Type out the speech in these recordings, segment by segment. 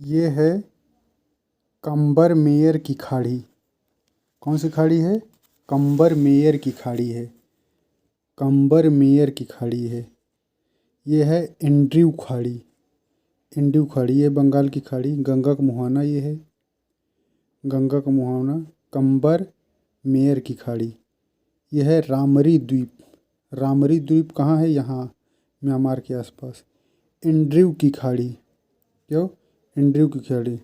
ये है कंबर मेयर की खाड़ी। कौन सी खाड़ी है? कंबर मेयर की खाड़ी है। कंबर मेयर की खाड़ी है। ये है एंड्रयू खाड़ी। एंड्रयू खाड़ी है बंगाल की खाड़ी। गंगा का मुहाना ये है। गंगा का मुहाना कंबर मेयर की खाड़ी। यह है रामरी द्वीप। रामरी द्वीप कहाँ है? यहाँ म्यांमार के आसपास। एंड्रयू की खाड़ी। क्यों? एंड्रयू की खाड़ी।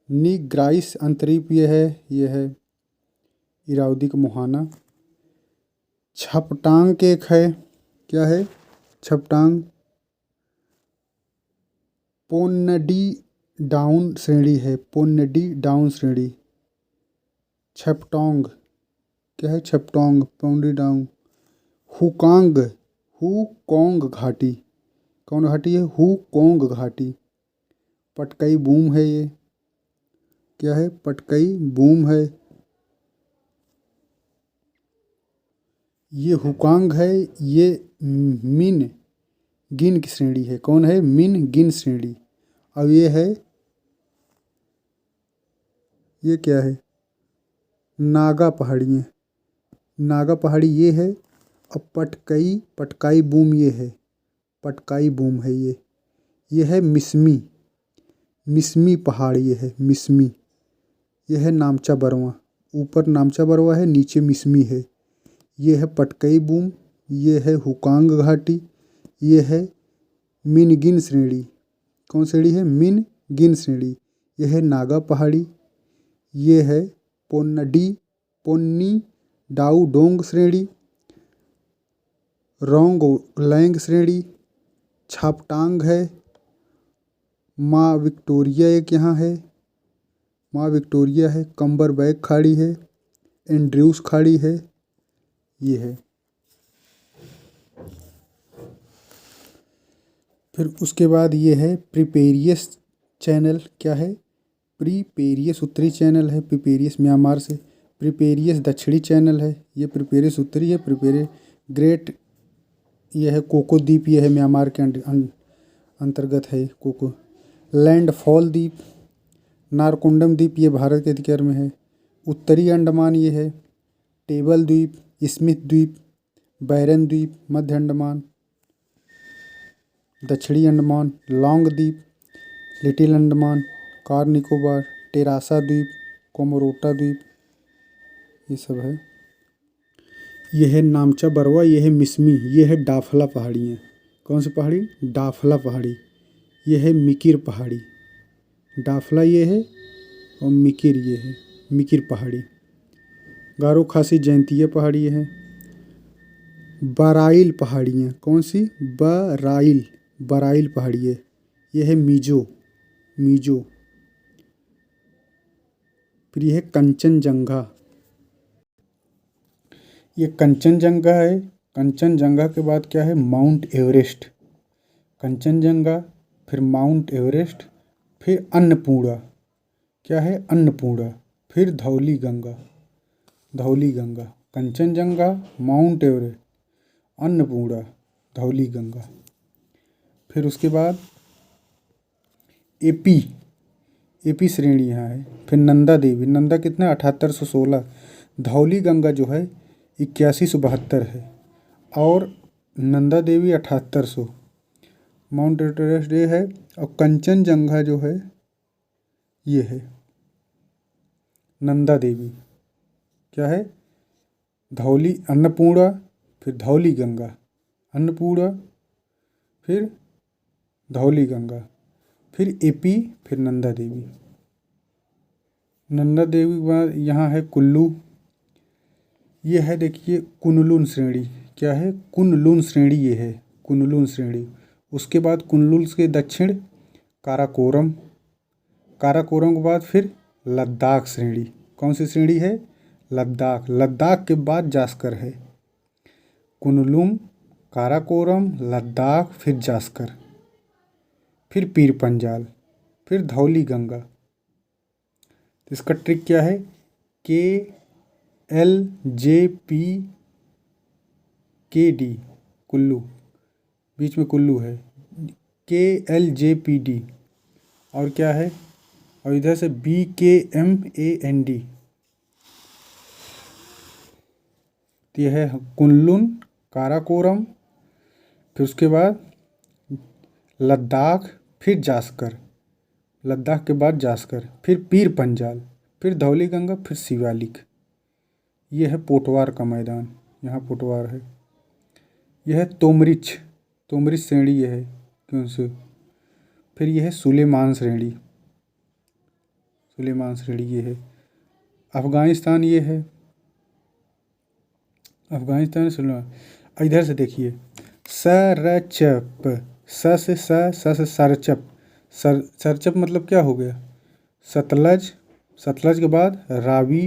नीग्राइस अंतरीप यह है इरावदी का मुहाना। छपटांग के एक है। क्या है? छपटांग पोन्नडी डाउन श्रेणी है। पोन्नडी डाउन श्रेणी। छपटोंग क्या है? छपटोंग पोन्नडी डाउन। हुकांग हुकोंग घाटी। कौन घाटी है? हुकोंग घाटी। पटकई बूम है ये। क्या है? पटकई बूम है। ये हुकांग है। ये मिन गिन की श्रेणी है। कौन है? मिन गिन श्रेणी। अब ये क्या है? नागा पहाड़ियाँ। नागा पहाड़ी ये है। अब पटकाई बूम ये है। पटकाई बूम है ये। ये है मिसमी। मिसमी पहाड़ ये है। मिसमी। यह है नामचा बरवा। ऊपर नामचा बरवा है, नीचे मिसमी है। ये है पटकई बूम। ये है हुकांग घाटी। ये है मिनगिन श्रेणी। कौन श्रेणी है? मिन गिन श्रेणी। यह है नागा पहाड़ी। ये है पोन्नी डाउ डोंग श्रेणी। रोंग लैंग श्रेणी। छापटांग है। माँ विक्टोरिया एक यहाँ है। माँ विक्टोरिया है। कंबर बैक खाड़ी है। एंड्रयूस खाड़ी है। ये है। फिर उसके बाद ये है प्रिपेरियस चैनल। क्या है? प्रिपेरियस उत्तरी चैनल है। प्रिपेरियस म्यांमार से। प्रिपेरियस दक्षिणी चैनल है। ये प्रिपेरियस उत्तरी है। प्रिपेरियस ग्रेट यह है कोको द्वीप। यह है म्यांमार के अंतर्गत है कोको। लैंडफॉल द्वीप। नारकोंडम द्वीप ये भारत के अधिकार में है। उत्तरी अंडमान ये है। टेबल द्वीप, स्मिथ द्वीप, बैरन द्वीप मध्य अंडमान। दक्षिणी अंडमान लॉन्ग द्वीप, लिटिल अंडमान, कार निकोबार, टेरासा द्वीप, कोमोरोटा द्वीप, ये सब है। यह है नामचा बरवा। यह है मिसमी। यह है डाफला पहाड़ियाँ। कौन सी पहाड़ी? डाफला पहाड़ी। यह है मिकिर पहाड़ी। डाफला ये है और मिकिर ये है। मिकिर पहाड़ी। गारो खासी जयंतीय पहाड़ी है। बराइल पहाड़ियाँ। कौन सी? बराइल पहाड़ी है। यह है मीजो। फिर यह है कंचनजंगा। ये कंचनजंगा है। कंचनजंगा के बाद क्या है? Mount Everest. कंचनजंगा, फिर माउंट एवरेस्ट, फिर अन्नपूर्णा। क्या है? अन्नपूर्णा। फिर धौली गंगा। Kanchenjunga, mount Everest, Annapurna, Dhauli Ganga. फिर उसके बाद एपी श्रेणी यहाँ है। फिर नंदा देवी। नंदा कितना? 7816। धौली गंगा जो है 8172 है। और नंदा देवी 7800। माउंट एवरेस्ट ये है। और कंचनजंगा जो है ये है नंदा देवी। क्या है? धौली अन्नपूर्णा, फिर धौली गंगा, अन्नपूर्णा, फिर धौली गंगा, फिर एपी, फिर नंदा देवी। नंदा देवी के बाद यहाँ है कुल्लू। ये है देखिए कुनलुन श्रेणी। क्या है? कुनलुन श्रेणी ये है। कुनलुन श्रेणी। उसके बाद कुनलुन के दक्षिण काराकोरम। काराकोरम के बाद फिर लद्दाख श्रेणी। कौन सी श्रेणी है? लद्दाख के बाद जास्कर है। कुनलुन, काराकोरम, लद्दाख, फिर जास्कर, फिर पीर पंजाल, फिर धौली गंगा। तो इसका ट्रिक क्या है? KLJPKD कुल्लू, बीच में कुल्लू है। KLJPD और क्या है, और इधर से BKMAND, तो यह है कुनलुन, काराकोरम, फिर उसके बाद लद्दाख, फिर जास्कर, लद्दाख के बाद जास्कर, फिर पीर पंजाल, फिर धौलीगंगा, फिर शिवालिक। ये है पोटवार का मैदान, यहाँ पोटवार है। यह है तोमरिच, तोमरिच श्रेणी ये है क्यों से। फिर यह है सुलेमान श्रेणी, सुलेमान श्रेणी ये है। अफ़गानिस्तान ये है, अफ़गानिस्तान सुलेमान। इधर से देखिए सरचप, स से सरचप, सरचप मतलब क्या हो गया, सतलज, सतलज के बाद रावी,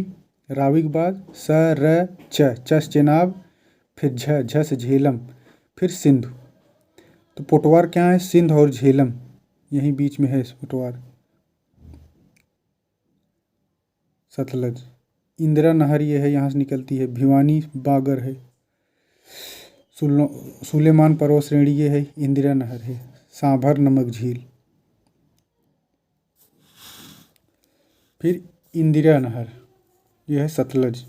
रावी के बाद च से चेनाब, फिर झ से झेलम, फिर सिंधु। तो पोटवार क्या है, सिंध और झेलम यहीं बीच में है पोटवार। सतलज, इंदिरा नहर ये है, यहाँ से निकलती है। भिवानी बागर है। सुलेमान पर्वत श्रेणी ये है, इंदिरा नहर है। सांभर नमक झील, फिर इंदिरा नहर, यह है सतलज।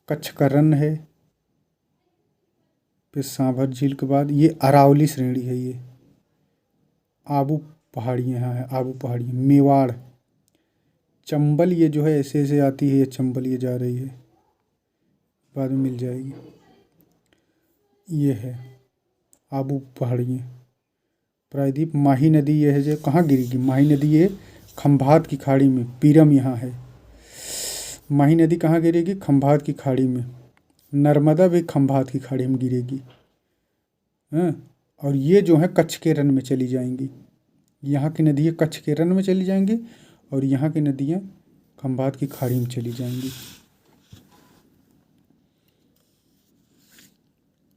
कच्छ का रन है, फिर सांभर झील के बाद ये अरावली श्रेणी है। ये आबू पहाड़ी यहाँ है, आबू पहाड़ी। मेवाड़, चंबल ये जो है ऐसे ऐसे आती है, ये चंबल ये जा रही है, बाद में मिल जाएगी। ये है आबू पहाड़ियाँ। प्रायद्वीप, माही नदी ये है जो कहाँ गिरेगी, माही नदी ये खंभात की खाड़ी में, पीरम यहाँ है। माही नदी कहाँ गिरेगी, खंभात की खाड़ी में। नर्मदा भी खंभात की खाड़ी में गिरेगी। हाँ, और ये जो है कच्छ के रन में चली जाएंगी। यहाँ की नदियाँ कच्छ के रन में चली जाएंगी और यहाँ की नदियाँ खंभात की खाड़ी में चली जाएंगी।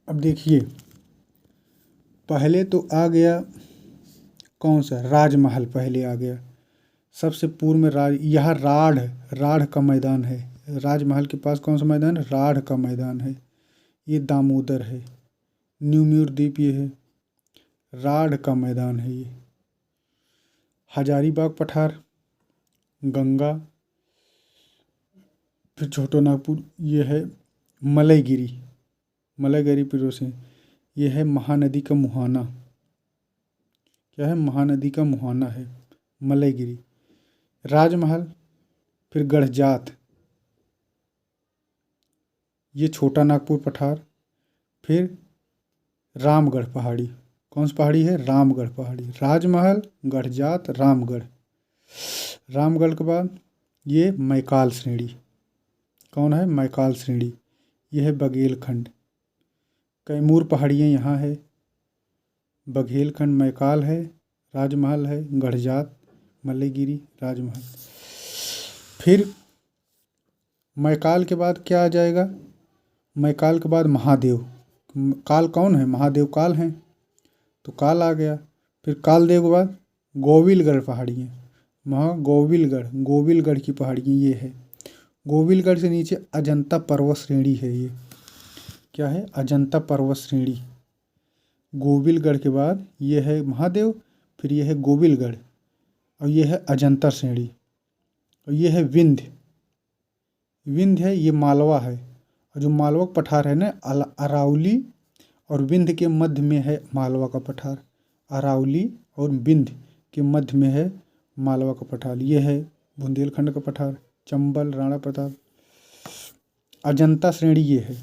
अब देखिए, पहले तो आ गया कौन सा, राजमहल पहले आ गया। सबसे पूर्व में यह राढ़, राढ़ का मैदान है। राजमहल के पास कौन सा मैदान है, राढ़ का मैदान है। ये दामोदर है। न्यूम्यूर द्वीप ये है, राढ़ का मैदान है ये। हजारीबाग पठार, गंगा, फिर छोटा नागपुर ये है मलयगिरी, मलयगिरी पिरोसे, ये है महानदी का मुहाना। क्या है, महानदी का मुहाना है मलयगिरी। राजमहल, फिर गढ़जात, ये छोटा नागपुर पठार, फिर रामगढ़ पहाड़ी। कौन सी पहाड़ी है, रामगढ़ पहाड़ी। राजमहल, गढ़जात, रामगढ़। रामगढ़ के बाद ये मैकाल श्रेणी। कौन है, मैकाल श्रेणी। यह है बघेलखंड। कैमूर पहाड़ियाँ यहाँ है। बघेलखंड, मैकाल है, राजमहल है, गढ़जात, मलयगिरी, राजमहल। फिर मैकाल के बाद क्या आ जाएगा, मैकाल के बाद महादेव। काल कौन है, महादेव काल हैं, तो काल आ गया। फिर कालदेव के बाद गोविलगढ़ पहाड़ियाँ, गोविलगढ़, गोविलगढ़ की पहाड़ियाँ ये है। गोविलगढ़ से नीचे अजंता पर्वत श्रेणी है। ये क्या है, अजंता पर्वत श्रेणी। गोविलगढ़ के बाद ये है महादेव, फिर ये है गोविलगढ़, और ये है अजंता श्रेणी, और ये है विंध्य। विंध्य है, ये मालवा है। और जो मालवा का पठार है ना, अरावली और विंध्य के मध्य में है मालवा का पठार। अरावली और विंध्य के मध्य में है मालवा का पठार। ये है बुंदेलखंड का पठार, चंबल, राणा प्रताप। अजंता श्रेणी ये है।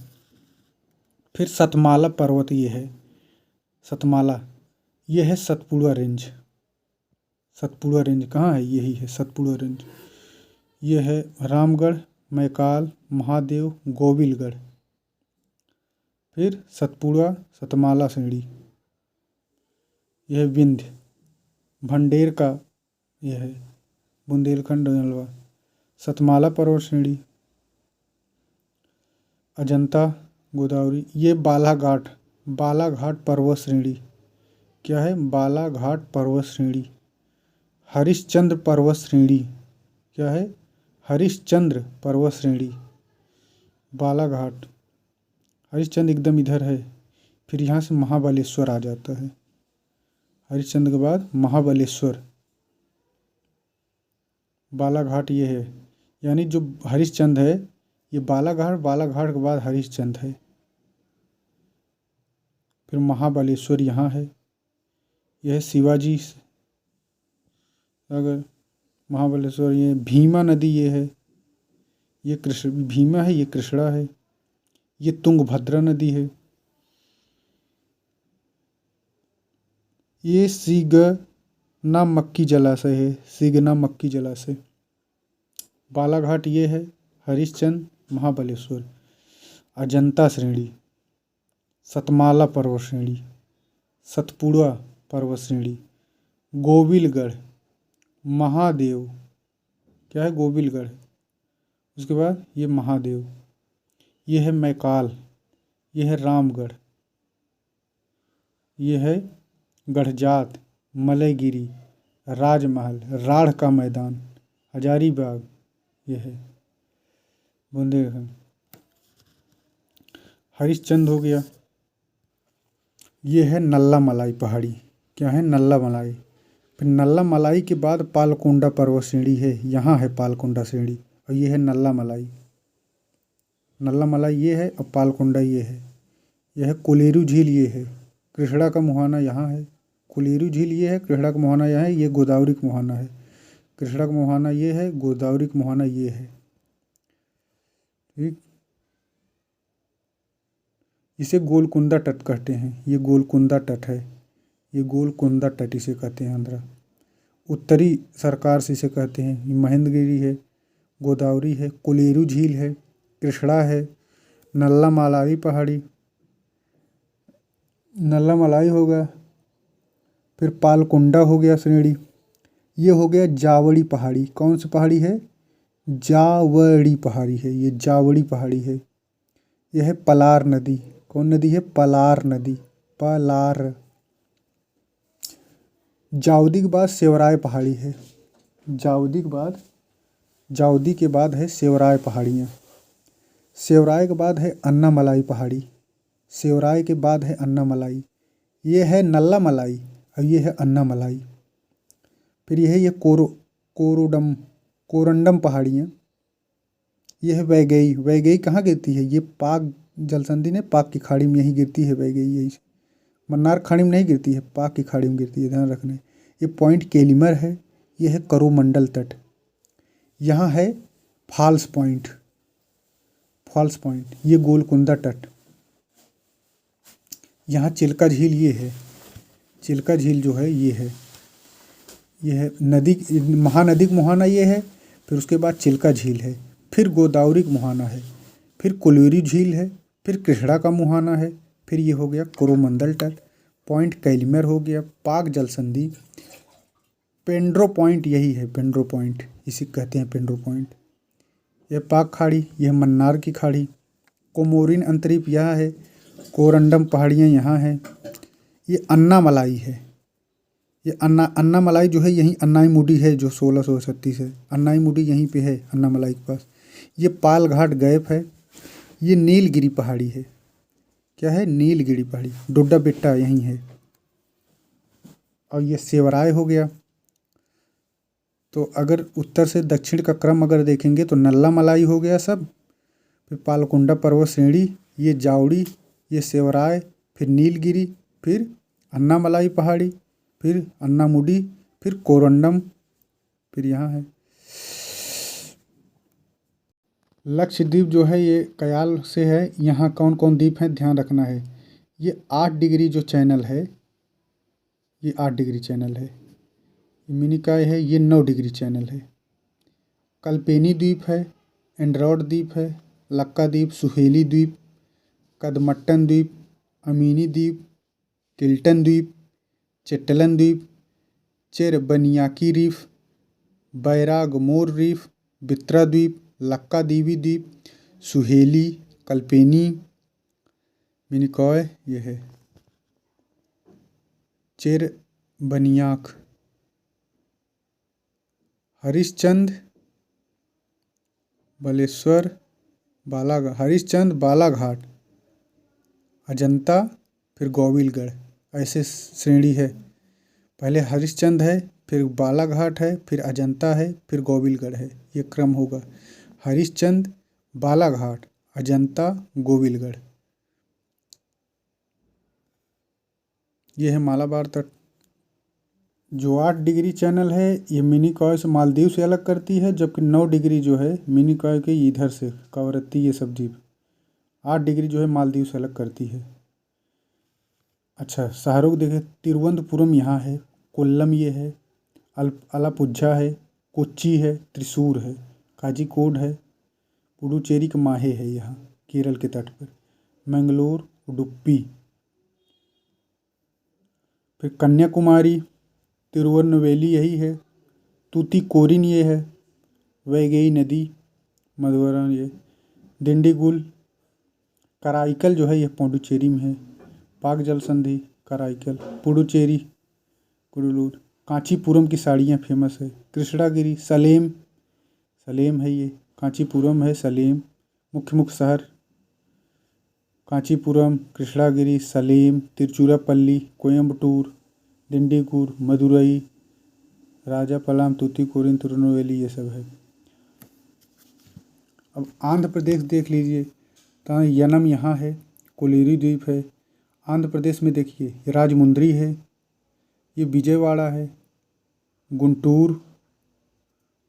फिर सतमाला पर्वत ये है, सतमाला, ये है सतपुड़ा रेंज। सतपुड़ा रेंज कहाँ है, यही है सतपुड़ा रेंज। ये है रामगढ़, मैकाल, महादेव, गोविलगढ़। फिर सतपुड़ा, सतमाला श्रेणी, यह विंध्य। भंडेर का यह है बुंदेलखंड, नलवा। सतमाला पर्वत श्रेणी, अजंता, गोदावरी। ये बालाघाट, बालाघाट पर्वत श्रेणी। क्या है, बालाघाट पर्वत श्रेणी। हरिश्चंद्र पर्वत श्रेणी। क्या है, हरिश्चंद्र पर्वत श्रेणी, बालाघाट। हरिश्चंद्र एकदम इधर है। फिर यहाँ से महाबलेश्वर आ जाता है। हरिश्चंद्र के बाद महाबलेश्वर, बालाघाट ये है, यानी जो हरिश्चंद्र है ये बालाघाट, बालाघाट के बाद हरिश्चंद्र है। फिर महाबलेश्वर यहाँ है, यह है शिवाजी सागर। महाबलेश्वर ये भीमा नदी ये है, ये कृष्ण भीमा है, ये कृष्णा है, ये तुंगभद्रा नदी है। ये सीगना मक्की जलाशय है, सीगना मक्की जलाशय। बालाघाट ये है, हरिश्चंद्र, महाबलेश्वर। अजंता श्रेणी, सतमाला पर्वत श्रेणी, सतपुड़ा पर्वत श्रेणी, गोविलगढ़, महादेव, क्या है गोविलगढ़। उसके बाद ये महादेव, ये है मैकाल, ये है रामगढ़, ये है गढ़जात, मलयगिरी, राजमहल, राढ़ का मैदान, हजारीबाग, ये है बुंदेलखंड। हरिश्चंद्र हो गया, ये है नल्ला मलाई पहाड़ी, क्या है नल्ला मलाई। फिर नल्ला मलाई के बाद पालकोंडा पर्वत श्रेणी है, यहाँ है पालकोंडा श्रेणी, और ये है नल्ला मलाई। नल्ला मलाई ये है और पालकोंडा ये है। यह है कोलेरू झील, ये है कृष्णा का मुहाना, यहाँ है कोलेरू झील, ये है कृष्णा का मुहाना, यहाँ है ये गोदावरी का मुहाना है। कृष्णा का मुहाना ये है, गोदावरी का मुहाना ये है, ठीक। इसे गोलकुंडा तट कहते हैं, ये गोलकुंडा तट है, ये गोलकुंडा तट इसे कहते हैं आंध्रा। उत्तरी सरकार से इसे कहते हैं, ये महेंद्रगिरी है, गोदावरी है, कोलेरू झील है, कृष्णा है, नल्ला मलाई पहाड़ी, नल्ला मलाई हो गया। फिर पालकोंडा हो गया श्रेणी। ये हो गया जावड़ी पहाड़ी, कौन सी पहाड़ी है, जावड़ी पहाड़ी है, ये जावड़ी पहाड़ी है। यह है पलार नदी, कौन नदी है, पलार नदी, पलार। जावदी के बाद सेवराय पहाड़ी है, जावदी के बाद है सेवराय पहाड़ियाँ। सेवराय के बाद है अन्नामलाई पहाड़ी, सेवराय के बाद है अन्नामलाई। ये है नल्ला मलाई और ये है अन्नामलाई। फिर यह है ये कोरंडम पहाड़ियाँ। यह है वैगई, वैगई कहाँ गिरती है, ये पाक जलसंधि ने पाक की खाड़ी में यहीं गिरती है वैगई, यही मन्नार खाड़ी में नहीं गिरती है, पाक की खाड़ी में गिरती है, ध्यान रखना। ये पॉइंट केलिमर है, ये है करोमंडल तट। यहाँ है फॉल्स पॉइंट, फॉल्स पॉइंट, ये गोलकुंडा तट। यहाँ चिल्का झील ये है, चिल्का झील जो है ये है, ये है नदी, महानदी का मुहाना ये है। फिर उसके बाद चिल्का झील है, फिर गोदावरी का मुहाना है, फिर कोलेरू झील है, फिर कृष्णा का मुहाना है, फिर ये हो गया कोरोमंडल तट। पॉइंट कैलिमर हो गया, पाक जलसंधि, पेंड्रो पॉइंट यही है, पेंड्रो पॉइंट इसी कहते हैं, पेंड्रो पॉइंट। यह पाक खाड़ी, यह मन्नार की खाड़ी, कोमोरिन अंतरीप यहाँ है, कोरंडम पहाड़ियाँ यहाँ हैं। ये अन्नामलाई है, ये अन्नामलाई जो है यहीं अन्नाईमुडी है, जो 1636 है, अन्नाईमुडी यहीं पे है अन्नामलाई के पास। ये पालघाट गैप है, ये नीलगिरी पहाड़ी है, क्या है नीलगिरी पहाड़ी, डोडा बेट्टा यहीं है। और ये सेवराय हो गया। तो अगर उत्तर से दक्षिण का क्रम अगर देखेंगे तो नल्ला मलाई हो गया सब, फिर पालकोंडा पर्वत श्रेणी, ये जावड़ी, ये सेवराय, फिर नीलगिरी, फिर अन्नामलाई पहाड़ी, फिर अन्नामुडी, फिर कोरंडम, फिर यहाँ है लक्षद्वीप जो है, ये कयाल से है। यहाँ कौन कौन द्वीप हैं ध्यान रखना है। ये 8 डिग्री जो चैनल है, ये 8 डिग्री चैनल है। मिनिकॉय है, ये 9 डिग्री चैनल है। कल्पेनी द्वीप है, एंड्रॉयड द्वीप है, लक्का द्वीप, सुहेली द्वीप, कदमट्टन द्वीप, अमीनी द्वीप, किल्टन द्वीप, चेट्टलन द्वीप, चेरबनियाकी रीफ, बैरागमोर रीफ, बित्रा द्वीप, लक्का दीवी द्वीप, सुहेली, कल्पेनी, मिनिकॉय ये है, चेरबनियाक, हरिश्चंद्र, बालेश्वर, बालाघाट, हरिश्चंद्र, बालाघाट, अजंता, फिर गोविलगढ़, ऐसे श्रेणी है। पहले हरिश्चंद्र है, फिर बालाघाट है, फिर अजंता है, फिर गोविलगढ़ है। ये क्रम होगा। हरिश्चंद्र, बालाघाट, अजंता, गोविलगढ़। ये है मालाबार तट। जो 8 डिग्री चैनल है ये मिनी कॉय से मालदीव से अलग करती है, जबकि 9 डिग्री जो है मिनी कॉय के इधर से कवरत्ती ये सब द्वीप। 8 डिग्री जो है मालदीव से अलग करती है। अच्छा, शहरों को देखें, तिरुवनंतपुरम यहाँ है, कोल्लम ये है, अलापुझा है, कोच्चि है, त्रिशूर है, काजीकोड है, पुडुचेरी का माहे है यहाँ केरल के तट पर, मैंगलोर, उडुप्पी। फिर कन्याकुमारी, तिरुवन्नवेली यही है, तूतीकोरिन ये है, वैगई नदी, मधुवरम ये, दिंडीगुल, कराईकल जो है ये पौंडुचेरी में है, पाक जल संधि, कराईकल, पुडुचेरी, कुडुलूर। कांचीपुरम की साड़ियाँ फेमस है, कृष्णागिरी, सलेम, सलेम है ये, कांचीपुरम है, सलेम, मुख्य शहर कांचीपुरम, कृष्णागिरी, सलेम, तिरुचिरापल्ली, कोयम्बटूर, दिंडीगुल, मदुरई, राजापलाम, तूतीकोरिन, तिरुनेलवेली ये सब है। अब आंध्र प्रदेश देख लीजिए, तो यनम यहाँ है, कोलीरी द्वीप है। आंध्र प्रदेश में देखिए, ये राजमुंद्री है, ये विजयवाड़ा है, गुंटूर,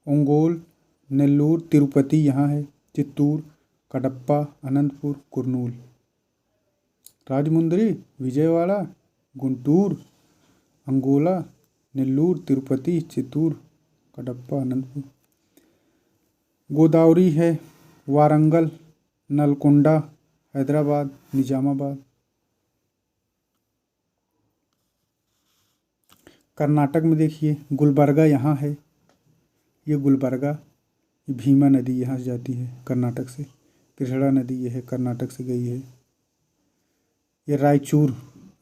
ओंगोल, नेल्लूर, तिरुपति यहाँ है, चित्तूर, कडप्पा, अनंतपुर, कुरनूल। राजमुंद्री, विजयवाड़ा, गुंटूर, अंगोला, नेल्लूर, तिरुपति, चित्तूर, कडप्पा, अनंतपुर। गोदावरी है, वारंगल, नलकोंडा, हैदराबाद, निजामाबाद। कर्नाटक में देखिए, गुलबर्गा यहाँ है, ये गुलबर्गा, ये भीमा नदी यहाँ से जाती है कर्नाटक से, कृष्णा नदी ये है कर्नाटक से गई है। ये रायचूर,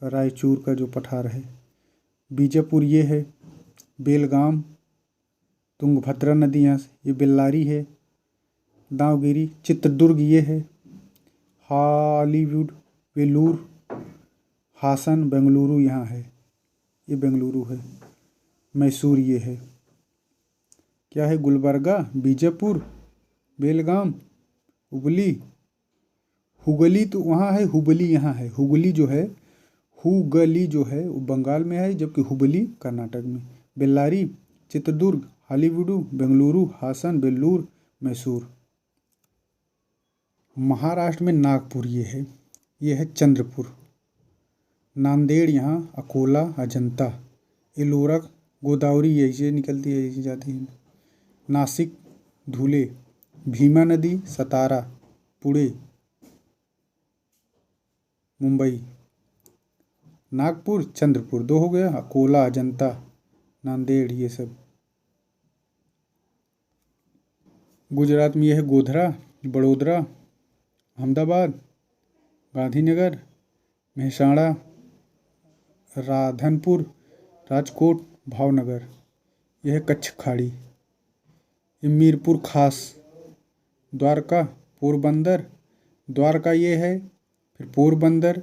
रायचूर का जो पठार है। बीजापुर ये है, बेलगाम, तुंगभद्रा नदी यहाँ से, ये बेल्लारी है, दावगिरी, चित्रदुर्ग ये है, हॉलीवुड, वेलूर, हासन, बेंगलुरु यहाँ है, ये बेंगलुरु है। मैसूर ये है, क्या है, गुलबर्गा, बीजापुर, बेलगाम, हुबली, हुगली तो वहाँ है, हुबली यहाँ है। हुगली जो है, हुगली जो है वो बंगाल में है, जबकि हुबली कर्नाटक में। बेल्लारी, चित्रदुर्ग, हॉलीवुड, बेंगलुरु, हासन, वेल्लूर, मैसूर। महाराष्ट्र में नागपुर ये है चंद्रपुर, नांदेड़ यहाँ, अकोला, अजंता, एलोरा, गोदावरी यही से निकलती है, यही जाती है। नासिक, धुले, भीमा नदी, सतारा, पुणे, मुंबई। नागपुर, चंद्रपुर 2 हो गया, अकोला, अजंता, नांदेड़ ये सब। गुजरात में यह है गोधरा, बड़ोदरा, अहमदाबाद, गांधीनगर, मेहसाणा, राधनपुर, राजकोट, भावनगर। यह है कच्छ खाड़ी। ये मीरपुर खास, द्वारका, पोरबंदर, द्वारका ये है, फिर पोरबंदर,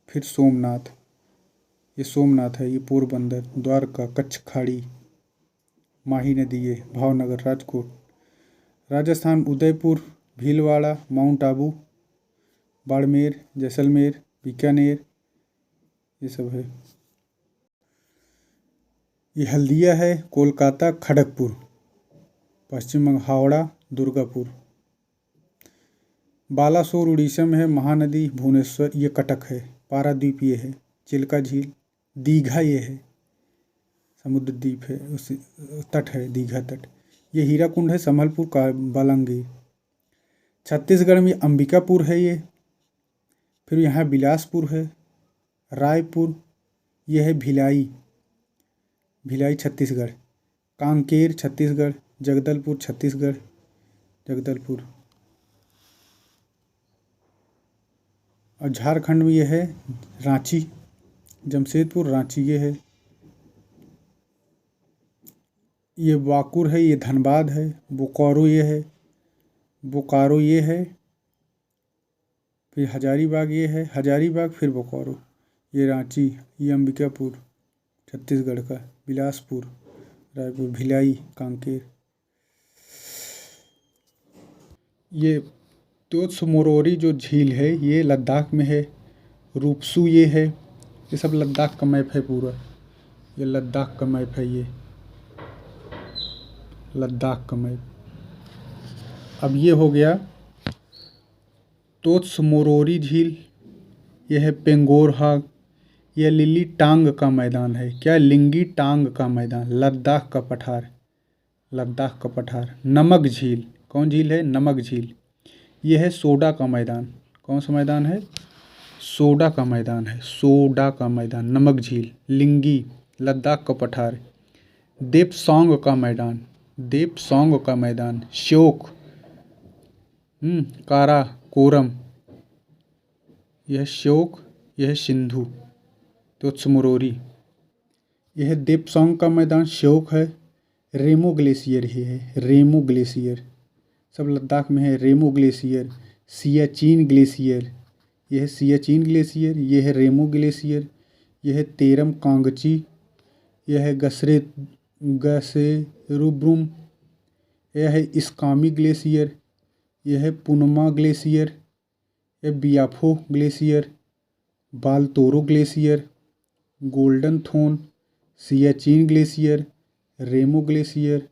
फिर सोमनाथ, ये सोमनाथ है, ये पोरबंदर, द्वारका, कच्छ खाड़ी, माही नदी ये, भावनगर, राजकोट। राजस्थान, उदयपुर, भीलवाड़ा, माउंट आबू, बाड़मेर, जैसलमेर, बीकानेर ये सब है। ये हल्दिया है, कोलकाता, खड़गपुर, पश्चिम बंगाल, हावड़ा, दुर्गापुर। बालासोर उड़ीसा में है, महानदी, भुवनेश्वर, ये कटक है, पारादीप ये है, चिल्का झील, दीघा ये है, समुद्र द्वीप है, उस तट है दीघा तट। ये हीराकुंड है, संबलपुर का बालंगी। छत्तीसगढ़ में अंबिकापुर है ये, फिर यहाँ बिलासपुर है, रायपुर, ये है भिलाई, भिलाई छत्तीसगढ़, कांकेर छत्तीसगढ़, जगदलपुर छत्तीसगढ़, जगदलपुर। और झारखंड में ये है रांची, जमशेदपुर, रांची ये है। ये वाकुर है, ये धनबाद है, बोकारो ये है, बोकारो ये है, फिर हजारीबाग ये है, हजारीबाग, फिर बोकारो। ये रांची, ये अंबिकापुर छत्तीसगढ़ का, बिलासपुर, रायपुर, भिलाई, कांकेर। ये तोत्स मोरोरी जो झील है ये लद्दाख में है। रूपसू ये है, ये सब लद्दाख का मैप है पूरा। ये लद्दाख का मैप है, ये लद्दाख का मैप। अब ये हो गया तोत्स मोरोरी झील, यह है पेंगोर हाग, यह लिली टांग का मैदान है। क्या? लिंगी टांग का मैदान, लद्दाख का पठार, लद्दाख का पठार। नमक झील, कौन झील है? नमक झील। यह है सोडा का मैदान, कौन सा मैदान है? सोडा का मैदान है, सोडा का मैदान, नमक झील। लिंगी, लद्दाख का पठार। देपसोंग का मैदान, देपसोंग का मैदान। श्योक, कारा कोरम, यह श्योक, यह सिंधु, तोत्स मोरोरी। यह देपसोंग का मैदान श्योक है। रेमो ग्लेशियर ही है, रेमो ग्लेशियर, सब लद्दाख में है। रेमो ग्लेशियर, सियाचिन ग्लेशियर, यह है सियाचिन ग्लेशियर। यह है रेमो ग्लेशियर। यह है तेरम कांगची। यह है गसेरुब्रुम। यह है इस्कामी ग्लेशियर। यह है पुनमा ग्लेशियर। यह Biafo glacier, Baltoro glacier, golden throne, Siachen glacier, Rimo glacier,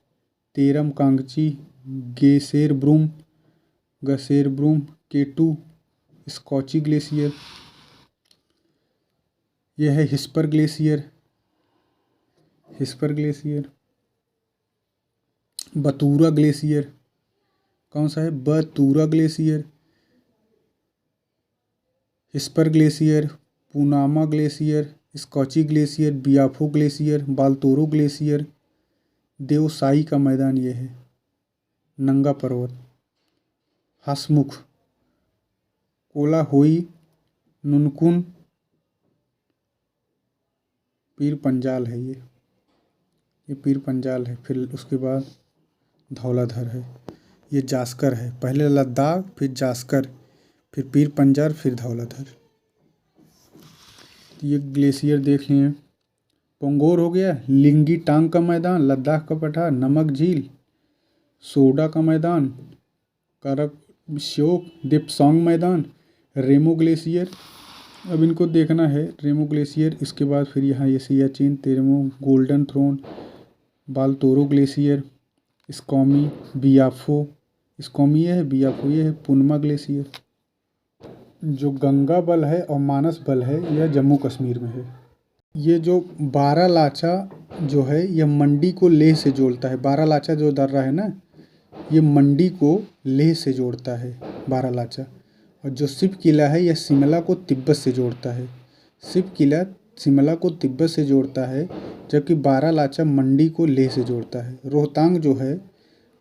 Teram Kangri, Gasherbrum, Gasherbrum, K two, Skachi glacier. यह है Hispar glacier, Hispar glacier. Batura glacier, कौन सा है? Batura glacier. Hispar glacier, Punama glacier, Skachi glacier, Biafo glacier, Baltoro glacier. Deosai का मैदान ये है। नंगा पर्वत, हसमुख, कोलाहोई, नुनकुन, पीर पंजाल है ये पीर पंजाल है। फिर उसके बाद धौलाधर है। ये जास्कर है, पहले लद्दाख, फिर जास्कर, फिर पीर पंजाल, फिर धौलाधर। ये ग्लेशियर देख लिए। पोंगोर हो गया, लिंगी टांग का मैदान, लद्दाख का पठार, नमक झील, सोडा का मैदान, करक श्योक, दिपसोंग मैदान, रेमो ग्लेशियर। अब इनको देखना है, रेमो ग्लेशियर। इसके बाद फिर यहाँ ये सियाचिन, तेरमो, गोल्डन थ्रोन, बालतोरो ग्लेशियर, स्कॉमी, बियाफो, स्कॉमी ये है, बियाफो ये है, पुनमा ग्लेशियर। जो गंगा बल है और मानस बल है यह जम्मू कश्मीर में है। ये जो बारालाचा जो है यह मंडी को लेह से जोड़ता है। बारालाचा जो दर्रा है ना, ये मंडी को लेह से जोड़ता है, बारालाचा। और जो शिव किला है यह शिमला को तिब्बत से जोड़ता है। शिव किला शिमला को तिब्बत से जोड़ता है, जबकि बारालाचा मंडी को लेह से जोड़ता है। रोहतांग जो है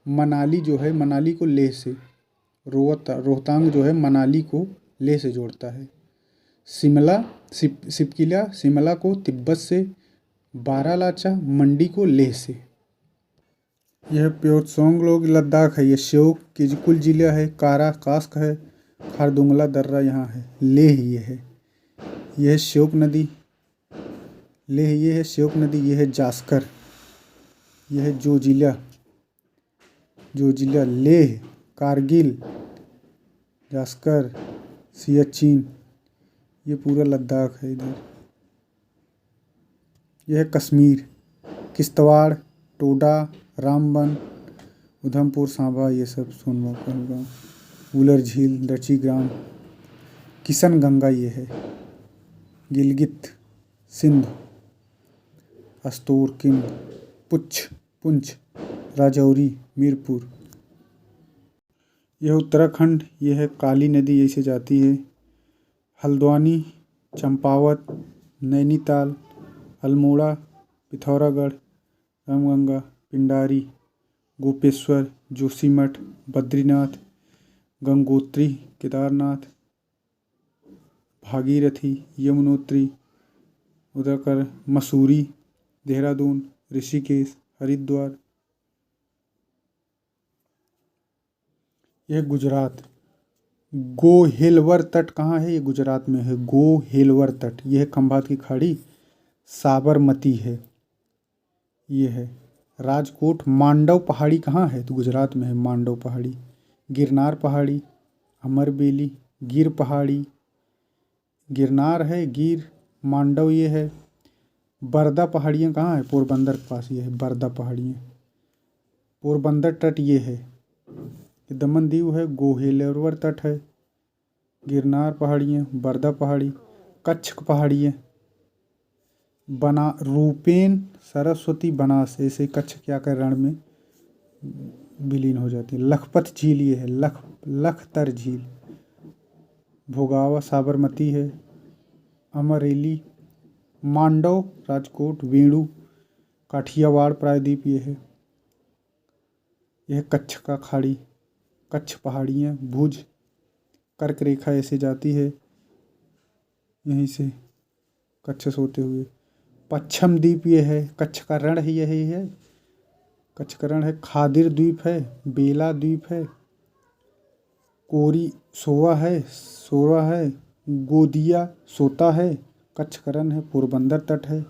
मनाली, जो है मनाली को लेह से, रोहतांग जो है मनाली को लेह से जोड़ता है। शिमला, शिव किला शिमला को तिब्बत से, बारालाचा मंडी को लेह से। यह प्योत्सोंग लोग लद्दाख है। ये श्योक किजकुल जिला है, कारा कास्क है, खारदुंगला दर्रा यहाँ है, लेह ये है। यह है श्योक नदी, लेह ये है श्योक नदी। यह है जास्कर, यह है जोजिला, जोजिला, लेह, कारगिल, जास्कर, सियाचिन, ये पूरा लद्दाख है इधर। यह है कश्मीर, किश्तवाड़, टोडा, रामबन, उधमपुर, सांबा, ये सब, सोनभद्र, पहलगाम, उलर झील, दर्ची-ग्राम, किशन गंगा ये है, गिलगित, सिंध, अस्तोरकिन, पुंछ, राजौरी, मीरपुर। यह उत्तराखंड, यह है काली नदी ऐसे जाती है। हल्द्वानी, चंपावत, नैनीताल, अल्मोड़ा, पिथौरागढ़, रामगंगा, पिंडारी, गोपेश्वर, जोशीमठ, बद्रीनाथ, गंगोत्री, केदारनाथ, भागीरथी, यमुनोत्री, उदयकर, मसूरी, देहरादून, ऋषिकेश, हरिद्वार। यह गुजरात, गोहेलवर तट कहाँ है? ये गुजरात में है, गोहेलवर तट। यह है खंभात की खाड़ी, साबरमती है, ये है। राजकोट। मांडव पहाड़ी कहाँ है? तो गुजरात में है मांडव पहाड़ी। गिरनार पहाड़ी, अमरबेली, गिर पहाड़ी, गिरनार है, गिर, मांडव ये है। बरदा पहाड़ियाँ कहाँ है? पोरबंदर के पास ये है बरदा पहाड़ियाँ। पोरबंदर तट ये है। ये दमन दीव है, गोहेलवर तट है। गिरनार पहाड़ियाँ, बरदा पहाड़ी, कच्छ पहाड़ियाँ, बना रूपेन, सरस्वती, बनास, ऐसे कच्छ क्या कर रण में विलीन हो जाती है। लखपत झील ये है, लखतर झील। भोगावा, साबरमती है। अमरेली, मांडव, राजकोट, वेणु, काठियावाड़ प्रायद्वीप ये है। यह कच्छ का खाड़ी, कच्छ पहाड़ियाँ, भुज, कर्क रेखा ऐसे जाती है यहीं से कच्छ से होते हुए। पच्छम द्वीप ये है, कच्छ का रण ही यही है, कच्छ का रण है। खादिर द्वीप है, बेला द्वीप है, कोरी सोवा है, गोदिया सोता है, कच्छ का रण है। पोरबंदर तट है।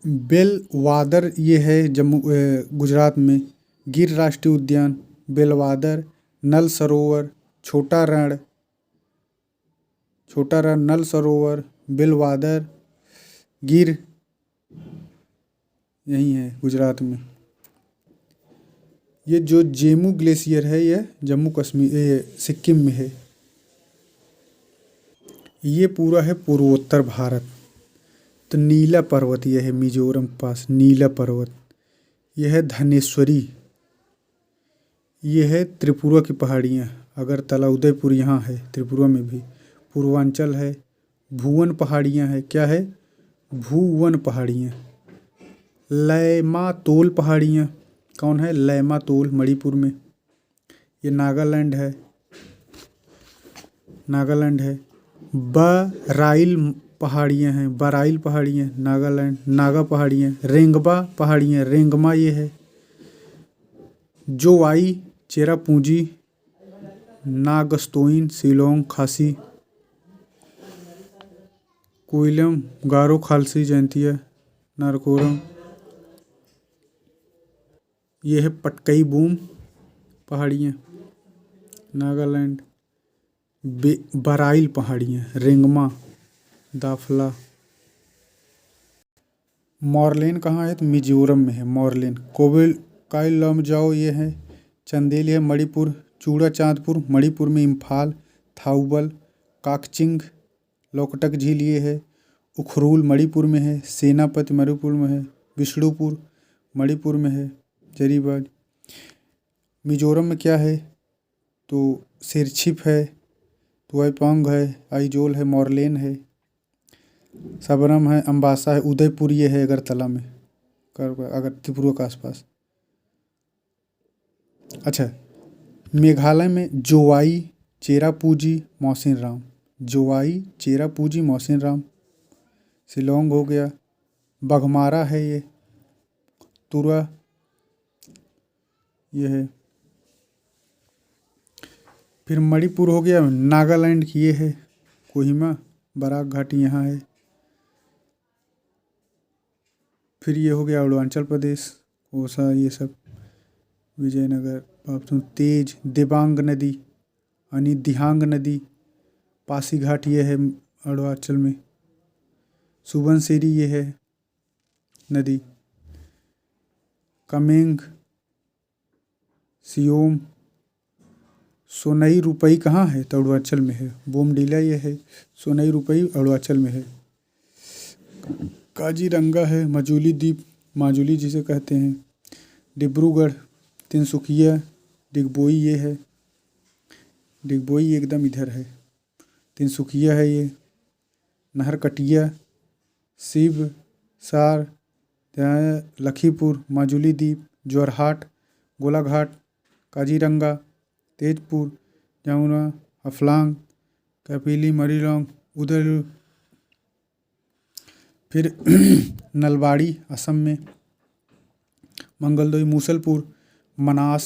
बेलवादर ये है गुजरात में। गिर राष्ट्रीय उद्यान, बेलवादर, नल सरोवर, छोटा रण, नल सरोवर, बेलवादर, गिर यही है गुजरात में। ये जो जेमू ग्लेशियर है ये जम्मू कश्मीर, ये सिक्किम में है। ये पूरा है पूर्वोत्तर भारत। तो नीला पर्वत यह है मिजोरम के पास, नीला पर्वत। यह है धनेश्वरी। ये है त्रिपुरा की पहाड़ियाँ, अगरतला, उदयपुर यहाँ है त्रिपुरा में भी। पूर्वांचल है। भुवन पहाड़ियाँ है, क्या है? भुवन पहाड़ियाँ। लैमातोल पहाड़ियाँ कौन है? लैमातोल मणिपुर में। ये नागालैंड है, बराइल पहाड़ियाँ हैं, बराइल पहाड़ियाँ नागालैंड। नागा पहाड़ियाँ, रेंगबा पहाड़ियाँ, रेंगमा ये है। जोवाई, चेरापूंजी, नागस्तोइन, शिलोंग, खासी, कोइलम, गारो, खालसी, जैंतिया, नारकोरम। ये है पटकई बूम पहाड़ियाँ, नागालैंड। बराइल पहाड़ियाँ, रेंगमा, दाफला। मॉर्लेन कहाँ है? तो मिजोरम में है मॉर्लेन। कोविल काइल लमजाओ ये है, चंदेल है मणिपुर। चूड़ा चांदपुर मणिपुर में। इम्फाल, थाउबल, काकचिंग, लोकटक झील ये है। उखरूल मणिपुर में है। सेनापति मणिपुर में है। विष्णुपुर मणिपुर में है। जरीबाज। मिजोरम में क्या है? तो सिरछिप है, तुआइपांग है, आइजोल है, मॉर्लेन है, सबरम है, अम्बासा है, उदयपुर ये है अगरतला में, अगर त्रिपुरा के आसपास। अच्छा, मेघालय में जोवाई, चेरापूंजी, मौसिनराम। जोवाई, चेरापूंजी, मौसिनराम। शिलोंग हो गया। बघमारा है ये, तुरा ये है। फिर मणिपुर हो गया, नागालैंड की ये है, कोहिमा, बराक घाटी यहाँ है। फिर ये हो गया अरुणाचल प्रदेश, कोसा ये सब, विजयनगर, तेज, दिबांग नदी, यानी दिहांग नदी, पासीघाट ये है अरुणाचल में। सुबनसिरी ये है नदी। कमेंग, सियोम। सोनई रुपई कहाँ है? तो अरुणाचल में है। बोमडीला ये है, सोनई रुपई अरुणाचल में है। काजीरंगा है, मजूली द्वीप, माजुली जिसे कहते हैं। डिब्रूगढ़, तिनसुकिया, डिगबोई ये है, डिगबोई एकदम इधर है। तिनसुकिया है ये। नहरकटिया, शिव सार, लखीपुर, माजुली द्वीप, जोरहाट, गोलाघाट, काजीरंगा, तेजपुर, जामुना, हफलांग, कपिली, मरीलोंग, उदय। फिर नलबाड़ी असम में। मंगलदोई, मूसलपुर, मनास,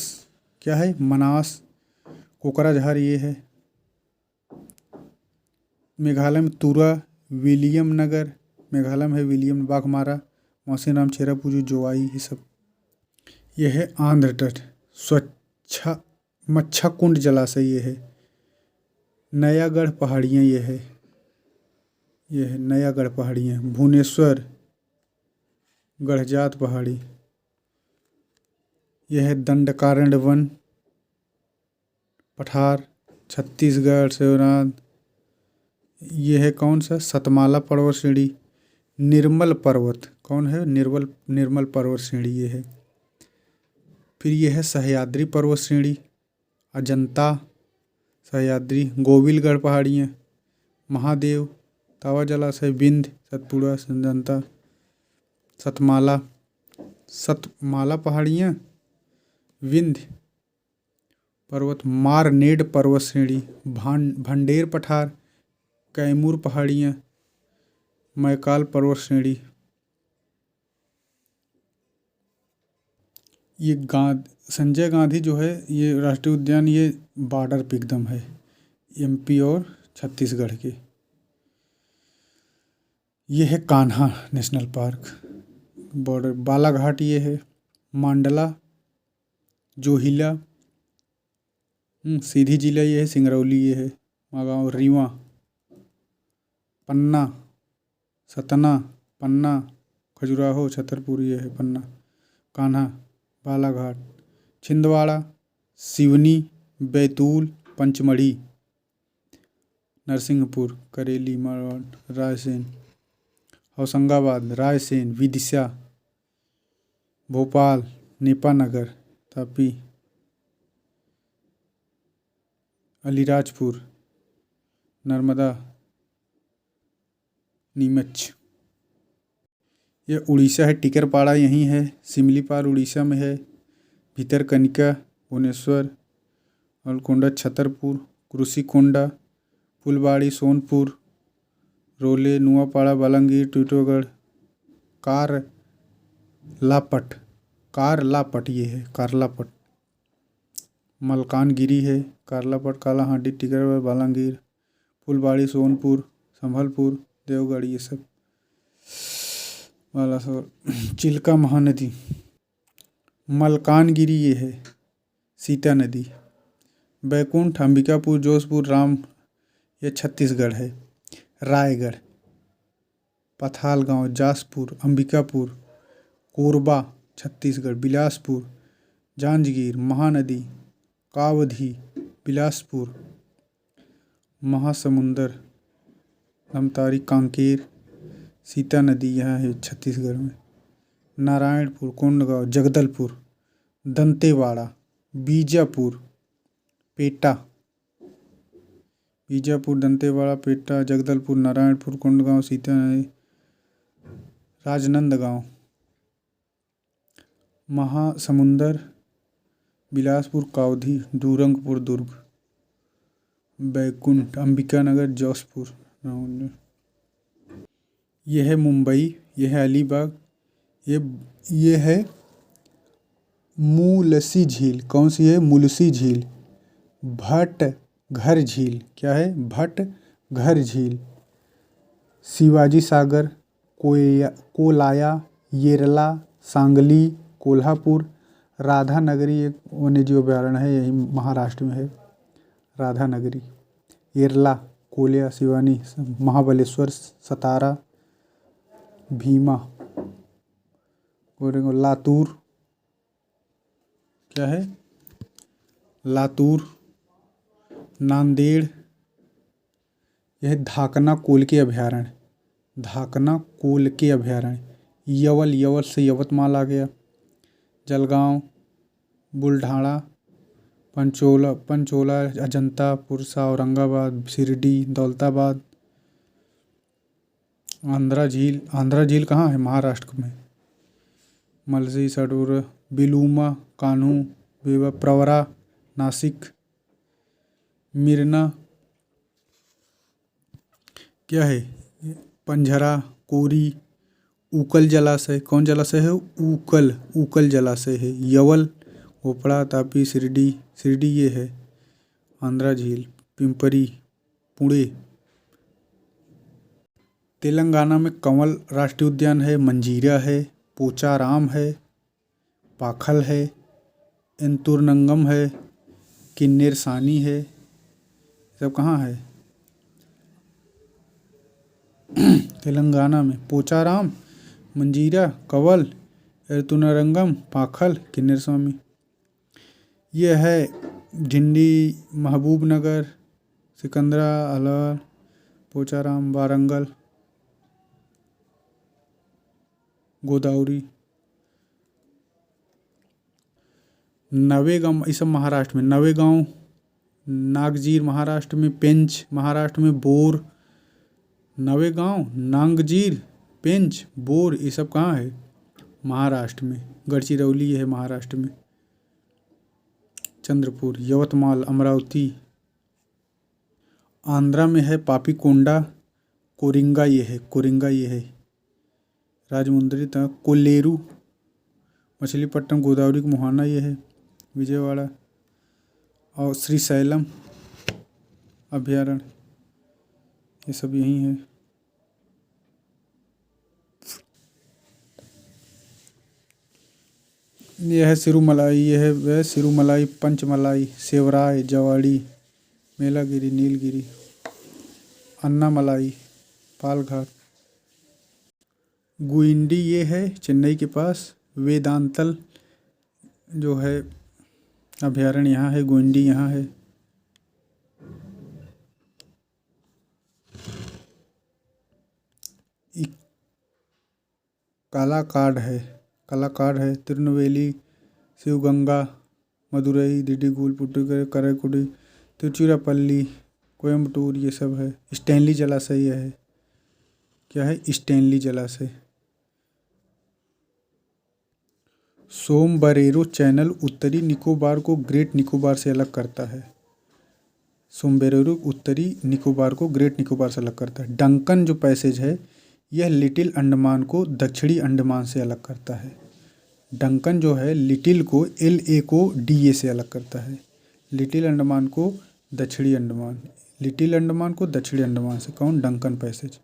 क्या है? मनास, कोकराझार ये है। मेघालय में तुरा, विलियम नगर, मेघालय में है, विलियम बाघमारा, मौसीनराम, चेरापूंजी, जोवाई, ये सब। यह है आंध्र तट, स्वच्छ मच्छकुंड जलाशय ये है। नयागढ़ पहाड़ियाँ ये है नयागढ़ पहाड़ियाँ। भुवनेश्वर गढ़जात पहाड़ी। यह है दंडकारण्य वन पठार, छत्तीसगढ़, शिवनाथ। यह है कौन सा? सतमाला पर्वत श्रेणी। निर्मल पर्वत कौन है? निर्मल पर्वत श्रेणी ये है। फिर यह है सह्याद्री पर्वत श्रेणी, अजंता, सह्याद्री, गोविलगढ़ पहाड़ियाँ, महादेव, तावा जलाशय, विंध्य, सतपुड़ा, अजंता, सतमाला पहाड़ियाँ, विंध्य पर्वत, मारनेड पर्वत श्रेणी, भंडेर पठार, कैमूर पहाड़ियाँ, मैकाल पर्वत श्रेणी। ये संजय गांधी जो है ये राष्ट्रीय उद्यान, ये बॉर्डर पे एकदम है एमपी और छत्तीसगढ़ के। ये है Kanha national park, border. Balaghat ये है, मांडला, जोहिला, सीधी जिला ये है, सिंगरौली ये है, मागांव, रीवा, पन्ना, सतना, पन्ना, खजुराहो, छतरपुर ये है पन्ना, कान्हा, बालाघाट, छिंदवाड़ा, सिवनी, बैतूल, पंचमढ़ी, नरसिंहपुर, करेली, मारवाड़, रायसेन, होशंगाबाद, रायसेन, विदिशा, भोपाल, नेपानगर, तापी, अलीराजपुर, नर्मदा, नीमच। यह उड़ीसा है, टिकरपाड़ा यहीं है, सिमलीपाल उड़ीसा में है, भितरकनिका, भुवनेश्वर, अलकोंडा, छतरपुर, कुरुसीकोंडा, फुलबाड़ी, सोनपुर, रोले, नुआपाड़ा, बालांगीर, टीटोगढ़, कारलापट ये है, कारलापट, मलकानगिरी है, कारलापट, कालाहांडी, टिकरगढ़, बालांगीर, फुलबाड़ी, सोनपुर, संभलपुर, देवगढ़ ये सब। बालासोर, चिल्का महानदी, मलकानगिरी ये है, सीता नदी, बैकुंठ, अंबिकापुर, जोधपुर, राम, ये छत्तीसगढ़ है, रायगढ़, पथालगांव, जासपुर, अंबिकापुर, कोरबा, छत्तीसगढ़, बिलासपुर, जांजगीर, महानदी, कावधी, बिलासपुर, महासमुंदर, धमतारी, कांकेर, सीता नदी यहाँ है छत्तीसगढ़ में, नारायणपुर, कोंडगांव, जगदलपुर, दंतेवाड़ा, बीजापुर, पेटा, बीजापुर, दंतेवाड़ा, पेटा, जगदलपुर, नारायणपुर, कोंडगांव, सीता नदी, राजनांदगांव, महासमुंदर, बिलासपुर, कावधी, डूरंगपुर, दुर्ग, बैकुंठ, अंबिकानगर, जौसपुर, यह है मुंबई, यह है अलीबाग, ये है मुलसी झील। कौन सी है? मुलसी झील। भटघर झील, क्या है? भटघर झील, शिवाजी सागर, कोलाया, येरला, सांगली, कोल्हापुर, राधानगरी एक वन्यजीव अभयारण्य है, यही महाराष्ट्र में है, राधानगरी, येरला, कोलिया, शिवानी, महाबलेश्वर, सतारा, भीमा, लातूर, क्या है? लातूर, नांदेड़, यह धाकना कोल्के अभयारण्य, धाकना कोल्के अभयारण्य, यवल से यवतमाल आ गया, जलगांव, बुल्ढाणा, पंचोला, अजंता, पुरसा, औरंगाबाद, शिरडी, दौलताबाद, आंध्रा झील कहाँ है? महाराष्ट्र में, मलसी, सडोर, बिलूमा, कान्हू, बेवा, प्रवरा, नासिक, मिरना, क्या है? पंझरा, कोरी, उकल जलाशय, कौन जलाशय है? उकल जलाशय है, यवल, ओपड़ा, तापी, शिरडी ये है, आंध्रा झील, पिंपरी, पुणे, तेलंगाना में कंवल राष्ट्रीय उद्यान है, मंजीरा है, पोचाराम है, पाखल है, एंतुरनंगम है, किन्नेरसानी है। सब कहाँ है? तेलंगाना में। पोचाराम, मंजीरा, कंवल, एर्तुनारंगम, पाखल, किन्नेरस्वामी। यह है ढिंडी, महबूबनगर, सिकंदरा, अलवर, पोचाराम, वारंगल, गोदावरी। नवेगांव, ये सब महाराष्ट्र में। नवेगांव, नागजीर महाराष्ट्र में, पेंच महाराष्ट्र में, बोर। नवेगांव, नांगजीर, पेंच, बोर, ये सब कहाँ है? महाराष्ट्र में। गढ़चिरौली ये है महाराष्ट्र में। चंद्रपुर, यवतमाल, अमरावती। आंध्रा में है पापीकोंडा, कोरिंगा ये है, कोरिंगा ये है। राजमुंद्री तक कोल्लेरू, मछलीपट्टनम, गोदावरी का मुहाना ये है, विजयवाड़ा। और श्रीशैलम अभयारण्य, ये सब यहीं है। यह है सिरुमलाई, यह है वह सिरुमलाई, पंचमलाई, सेवराय, जवाड़ी, मेलागिरी, नीलगिरी, अन्नामलाई, पालघाट। गुइंडी ये है चेन्नई के पास। वेदांतल जो है अभयारण्य यहाँ है, गुइंडी यहाँ है। कालाकाड है, कालाकाड है। तिरुनेलवेली, शिवगंगा, मदुरई, डिडिगुल, पुडुचेरी, कराईकुडी, तिरुचिरापल्ली, कोयम्बटूर, ये सब है। स्टैनली जलाशय यह है। क्या है? स्टैनली जलाशय। सोमबरेरो चैनल उत्तरी निकोबार को ग्रेट निकोबार से अलग करता है। सोमबरेरो उत्तरी निकोबार को ग्रेट निकोबार से अलग करता है। डंकन जो पैसेज है यह लिटिल अंडमान को दक्षिणी अंडमान से अलग करता है। डंकन जो है लिटिल को LA को DA से अलग करता है। लिटिल अंडमान को दक्षिणी अंडमान, लिटिल अंडमान को दक्षिणी अंडमान से। कौन? Duncan passage.